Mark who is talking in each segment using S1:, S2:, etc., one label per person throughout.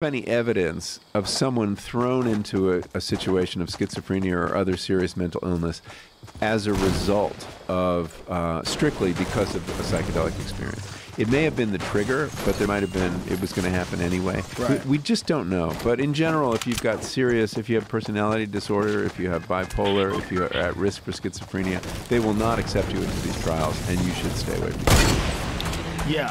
S1: any evidence of someone thrown into a situation of schizophrenia or other serious mental illness as a result of strictly because of a psychedelic experience. It may have been the trigger, but there might have been, it was going to happen anyway.
S2: Right.
S1: We just don't know. But in general, if you've got serious, if you have personality disorder, if you have bipolar, if you are at risk for schizophrenia, they will not accept you into these trials, and you should stay away from them.
S2: Yeah,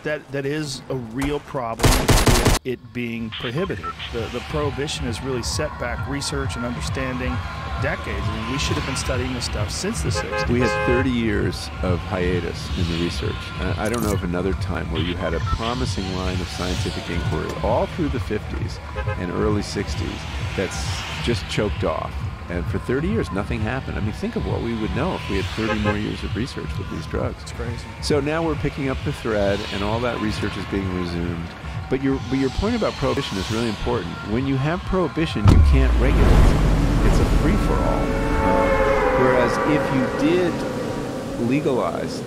S2: that is a real problem with it being prohibited. The prohibition has really set back research and understanding decades. I mean, we should have been studying this stuff since the 60s.
S1: We had 30 years of hiatus in the research. I don't know of another time where you had a promising line of scientific inquiry all through the 50s and early 60s that's just choked off. And for 30 years, nothing happened. I mean, think of what we would know if we had 30 more years of research with these drugs.
S2: It's crazy.
S1: So now we're picking up the thread, and all that research is being resumed. But your point about prohibition is really important. When you have prohibition, you can't regulate. It's a free-for-all. Whereas if you did legalize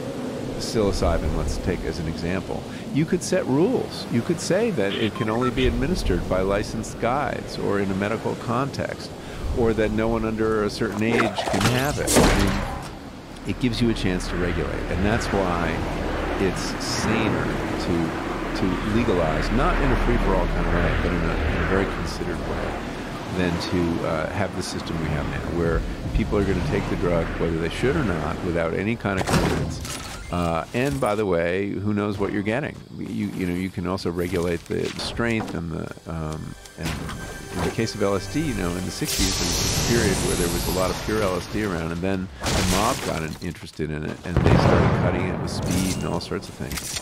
S1: psilocybin, let's take as an example, you could set rules. You could say that it can only be administered by licensed guides or in a medical context, or that no one under a certain age can have it. I mean, it gives you a chance to regulate, and that's why it's saner to legalize, not in a free-for-all kind of way, but in a very considered way, than to have the system we have now, where people are going to take the drug, whether they should or not, without any kind of clearance. And by the way, who knows what you're getting? You can also regulate the strength and and in the case of LSD, in the 60s, there was a period where there was a lot of pure LSD around, and then the mob got interested in it, and they started cutting it with speed and all sorts of things,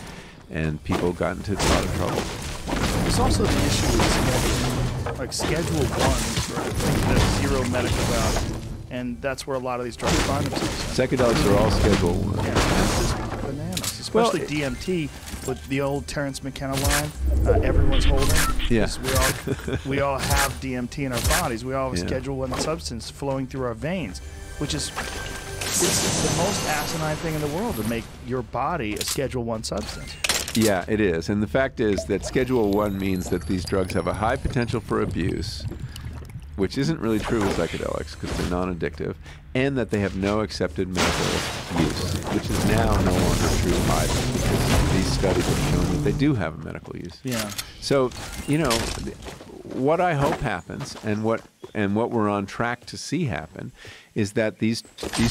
S1: and people got into a lot of trouble.
S2: There's also the issue with like Schedule 1, right? Things that zero medic about, and that's where a lot of these drugs find themselves.
S1: Psychedelics are all Schedule 1.
S2: Yeah, that's just bananas, especially DMT. With the old Terrence McKenna line, everyone's holding.
S1: Yeah.
S2: We all have DMT in our bodies. We all have a
S1: Yeah.
S2: Schedule 1 substance flowing through our veins, which is it's the most asinine thing in the world to make your body a Schedule 1 substance.
S1: Yeah, it is. And the fact is that Schedule 1 means that these drugs have a high potential for abuse, which isn't really true with psychedelics because they're non-addictive, and that they have no accepted medical use, which is now no longer true either, because these studies have shown that they do have a medical use.
S2: Yeah.
S1: So, what I hope happens, and what we're on track to see happen, is that these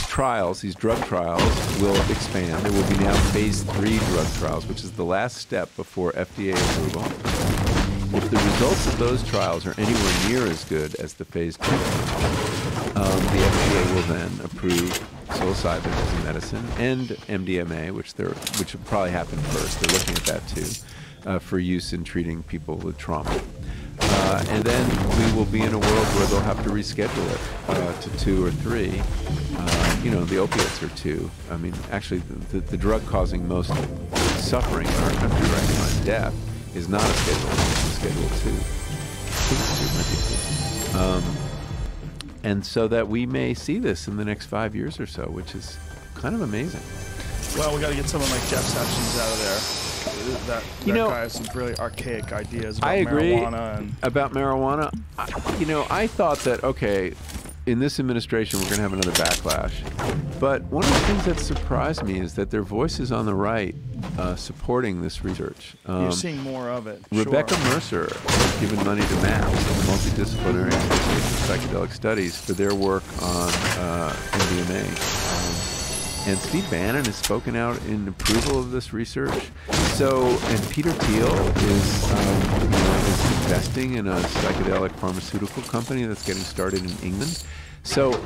S1: trials, these drug trials, will expand. There will be now phase 3 drug trials, which is the last step before FDA approval. If the results of those trials are anywhere near as good as the phase 2, the FDA will then approve psilocybin as a medicine and MDMA, which will probably happen first. They're looking at that too, for use in treating people with trauma. And then we will be in a world where they'll have to reschedule it to 2 or 3. The opiates are 2. I mean, actually, the drug causing most suffering in our country right now, death, is not a Schedule 1, it's a Schedule 2. I think it's 2, might be 2. And so that we may see this in the next 5 years or so, which is kind of amazing.
S2: Well, we got to get someone like Jeff Sessions out of there. That guy has some really archaic ideas about marijuana.
S1: About marijuana. I thought that, okay, in this administration we're going to have another backlash. But one of the things that surprised me is that there are voices on the right supporting this research.
S2: You're seeing more of it.
S1: Rebecca Mercer has given money to MAPS, the Multidisciplinary Association of Psychedelic Studies, for their work on MDMA. And Steve Bannon has spoken out in approval of this research. And Peter Thiel is investing in a psychedelic pharmaceutical company that's getting started in England. So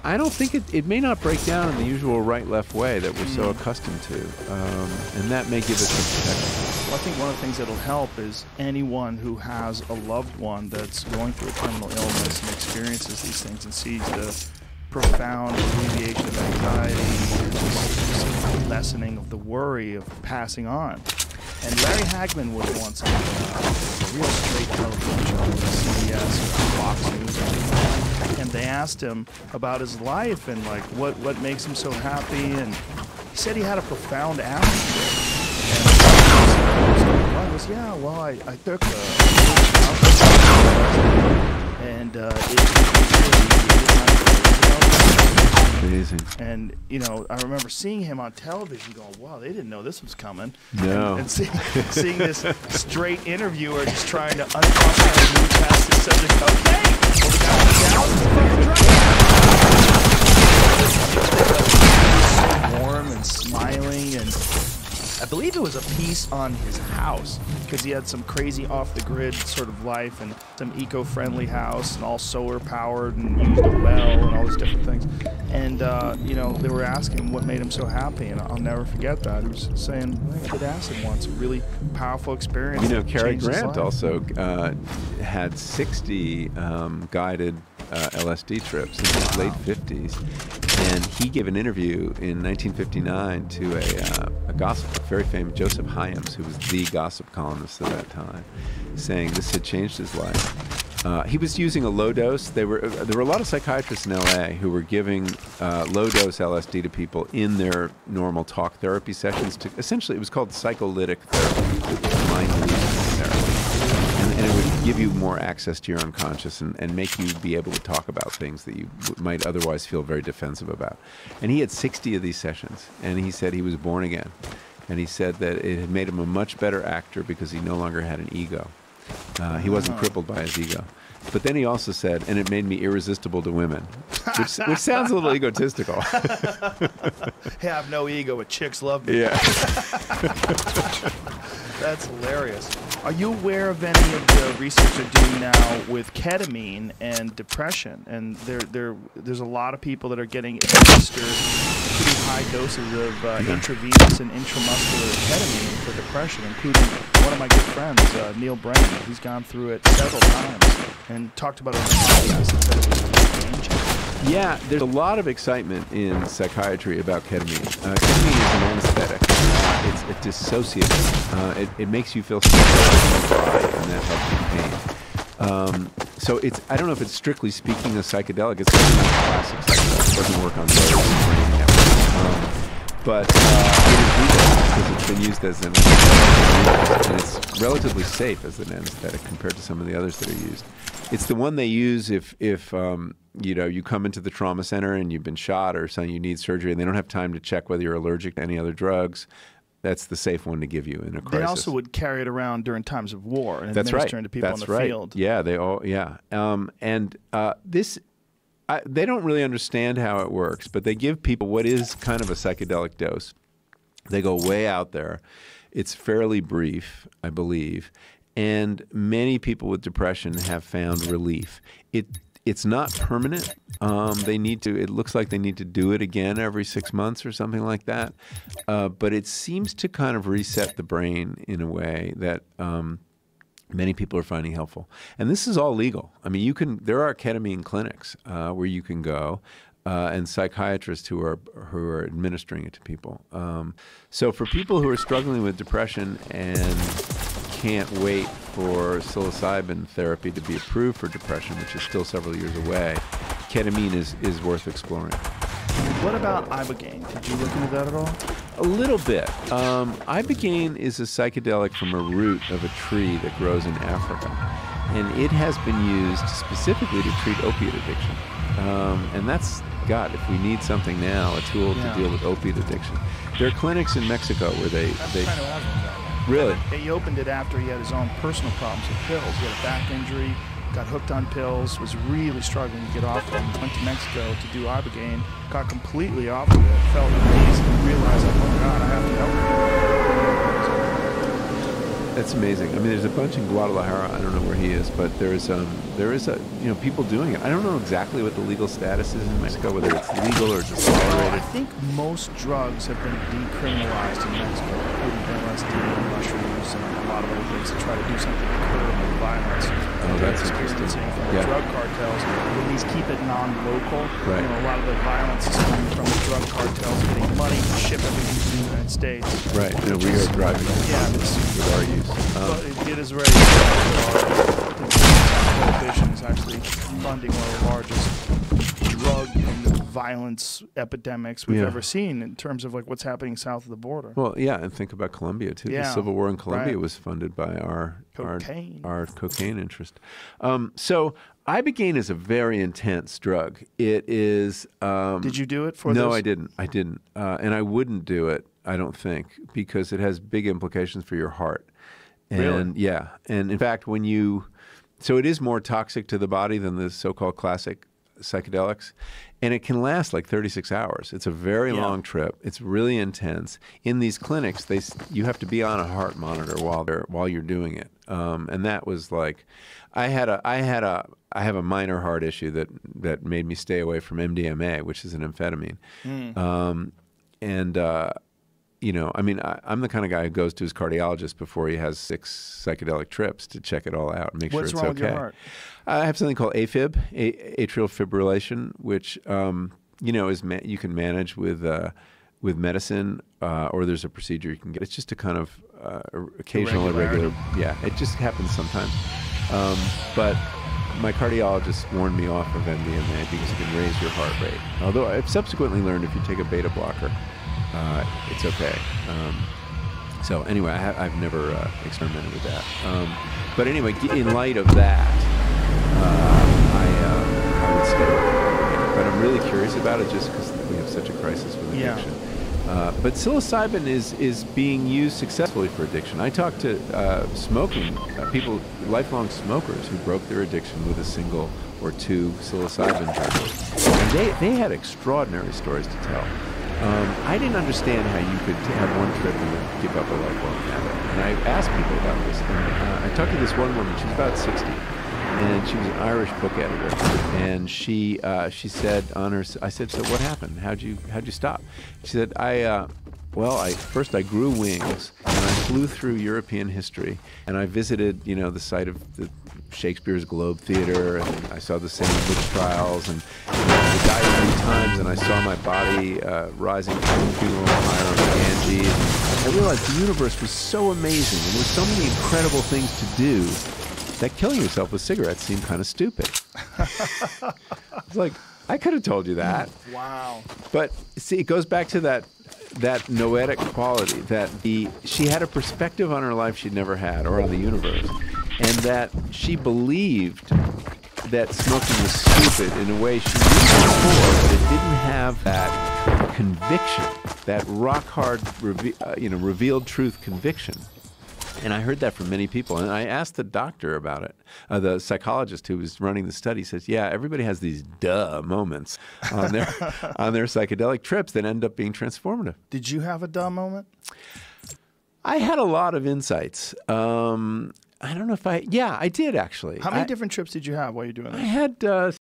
S1: I don't think it may not break down in the usual right-left way that we're so accustomed to, and that may give us some protection.
S2: Well, I think one of the things that'll help is anyone who has a loved one that's going through a terminal illness and experiences these things and sees the profound alleviation of anxiety, just lessening of the worry of passing on. And Larry Hagman was once on a real straight television show on CBS, Fox News, and they asked him about his life and like what makes him so happy, and he said he had a profound attitude. And well, he goes, yeah, well, I took and
S1: Amazing.
S2: and you know, I remember seeing him on television going, wow, they didn't know this was coming.
S1: No.
S2: And seeing this straight interviewer just trying to uncomfortably move past the subject. Okay, well, the guy was down with the fucking drug. He was so warm and smiling, and I believe it was a piece on his house because he had some crazy off-the-grid sort of life and some eco-friendly house and all solar-powered and used a well and all these different things. And, you know, they were asking him what made him so happy, and I'll never forget that. He was saying, well, I did acid once, a really powerful experience.
S1: You know, Cary
S2: Changed his
S1: Grant
S2: life.
S1: also had 60 guided LSD trips in his late 50s. And he gave an interview in 1959 to a gossip, very famous Joseph Hyams, who was the gossip columnist at that time, saying this had changed his life. He was using a low dose. There were a lot of psychiatrists in LA who were giving low dose LSD to people in their normal talk therapy sessions. To essentially, it was called psycholytic therapy, mind release therapy. And it would give you more access to your unconscious and make you be able to talk about things that you might otherwise feel very defensive about. And he had 60 of these sessions, and he said he was born again. And he said that it had made him a much better actor because he no longer had an ego. He wasn't crippled by his ego. But then he also said, and it made me irresistible to women, which sounds a little egotistical.
S2: Hey, I have no ego, but chicks love me.
S1: Yeah.
S2: That's hilarious. Are you aware of any of the research they're doing now with ketamine and depression? And there's a lot of people that are getting administered pretty high doses of intravenous and intramuscular ketamine for depression, including one of my good friends, Neil Brennan. He's gone through it several times and talked about it on the podcast and said it was game-changing.
S1: Yeah, there's a lot of excitement in psychiatry about ketamine. Ketamine is an anesthetic. It's a dissociative. It makes you feel sick and that helps with pain. So I don't know if it's strictly speaking a psychedelic. It's not a classic psychedelic. It doesn't work on those brain networks. But it is legal because it's been used as an anesthetic, and it's relatively safe as an anesthetic compared to some of the others that are used. It's the one they use if you know, you come into the trauma center and you've been shot or something, you need surgery, and they don't have time to check whether you're allergic to any other drugs. That's the safe one to give you in a crisis.
S2: They also would carry it around during times of war and
S1: That's
S2: administering
S1: right.
S2: to people
S1: That's
S2: in the
S1: right.
S2: field.
S1: Yeah, they all. Yeah, they don't really understand how it works, but they give people what is kind of a psychedelic dose. They go way out there. It's fairly brief, I believe, and many people with depression have found relief. It's not permanent. It looks like they need to do it again every 6 months or something like that. But it seems to kind of reset the brain in a way that many people are finding helpful. And this is all legal. I mean, there are ketamine clinics where you can go, and psychiatrists who are administering it to people. So for people who are struggling with depression and can't wait for psilocybin therapy to be approved for depression, which is still several years away, ketamine is worth exploring.
S2: What about ibogaine? Did you look into that at all?
S1: A little bit. Ibogaine is a psychedelic from a root of a tree that grows in Africa, and it has been used specifically to treat opiate addiction. And that's, God, if we need something now, a tool to deal with opiate addiction. There are clinics in Mexico where they
S2: Kind of has one down there.
S1: Really?
S2: He opened it after he had his own personal problems with pills. He had a back injury, got hooked on pills, was really struggling to get off them. Went to Mexico to do ibogaine, got completely off of it, felt amazing, and realized, like, oh God, I have to help him.
S1: That's amazing. I mean, there's a bunch in Guadalajara. I don't know where he is, but there is people doing it. I don't know exactly what the legal status is in Mexico, whether it's legal or just
S2: Well, I
S1: tolerated.
S2: think most drugs have been decriminalized in Mexico, including LSD and mushrooms and a lot of other things to try to do something to curb the violence that they're
S1: that's interesting.
S2: experiencing from the drug cartels. At least keep it non-local.
S1: Right.
S2: You know, a lot of the violence is coming from the drug cartels getting money to ship everything to the United States.
S1: Right. No, we are driving
S2: Yeah, it's,
S1: with our use.
S2: but it is very prohibition is actually funding one of the largest drug and violence epidemics we've ever seen in terms of like what's happening south of the border.
S1: Well, yeah, and think about Colombia too.
S2: Yeah,
S1: the Civil War in Colombia was funded by our cocaine interest. So Ibogaine is a very intense drug. It is.
S2: Did you do it for this?
S1: No, I didn't. And I wouldn't do it. I don't think, because it has big implications for your heart. And
S2: really?
S1: Yeah, and in fact, so it is more toxic to the body than the so-called classic psychedelics, and it can last like 36 hours. It's a very long trip. It's really intense. In these clinics, you have to be on a heart monitor while you're doing it. And that was like, I have a minor heart issue that made me stay away from MDMA, which is an amphetamine. You know, I mean, I'm the kind of guy who goes to his cardiologist before he has 6 psychedelic trips to check it all out and make sure it's okay.
S2: What's wrong with your heart?
S1: I have something called AFib, atrial fibrillation, which you know you can manage with medicine, or there's a procedure you can get. It's just a kind of occasional irregular. Yeah, it just happens sometimes. But my cardiologist warned me off of MDMA because it can raise your heart rate. Although I've subsequently learned if you take a beta blocker, it's okay. So anyway, I've never experimented with that. But anyway, in light of that, I would stay away. But I'm really curious about it just because we have such a crisis with addiction. But psilocybin is being used successfully for addiction. I talked to smoking people, lifelong smokers who broke their addiction with a single or 2 psilocybin doses. And they had extraordinary stories to tell. I didn't understand how you could have one trip and then give up a lifelong habit. And I asked people about this. And I talked to this one woman. She was about 60, and she was an Irish book editor. And she said I said, so what happened? How'd you stop? She said, first I grew wings and I flew through European history and I visited, you know, the site of Shakespeare's Globe Theater, and I saw the same witch trials, and I died 3 times, and I saw my body rising from the funeral pyre on the Ganges. I realized the universe was so amazing, and there were so many incredible things to do that killing yourself with cigarettes seemed kind of stupid. It's like, I could have told you that.
S2: Wow.
S1: But see, it goes back to that noetic quality, that she had a perspective on her life she'd never had, or on the universe, and that she believed that smoking was stupid in a way she knew before, but it didn't have that conviction, that rock hard, revealed truth conviction. And I heard that from many people. And I asked the doctor about it, the psychologist who was running the study. Says, yeah, everybody has these duh moments on their psychedelic trips that end up being transformative.
S2: Did you have a duh moment?
S1: I had a lot of insights. I don't know if I did actually.
S2: How many different trips did you have while you were doing this?
S1: I had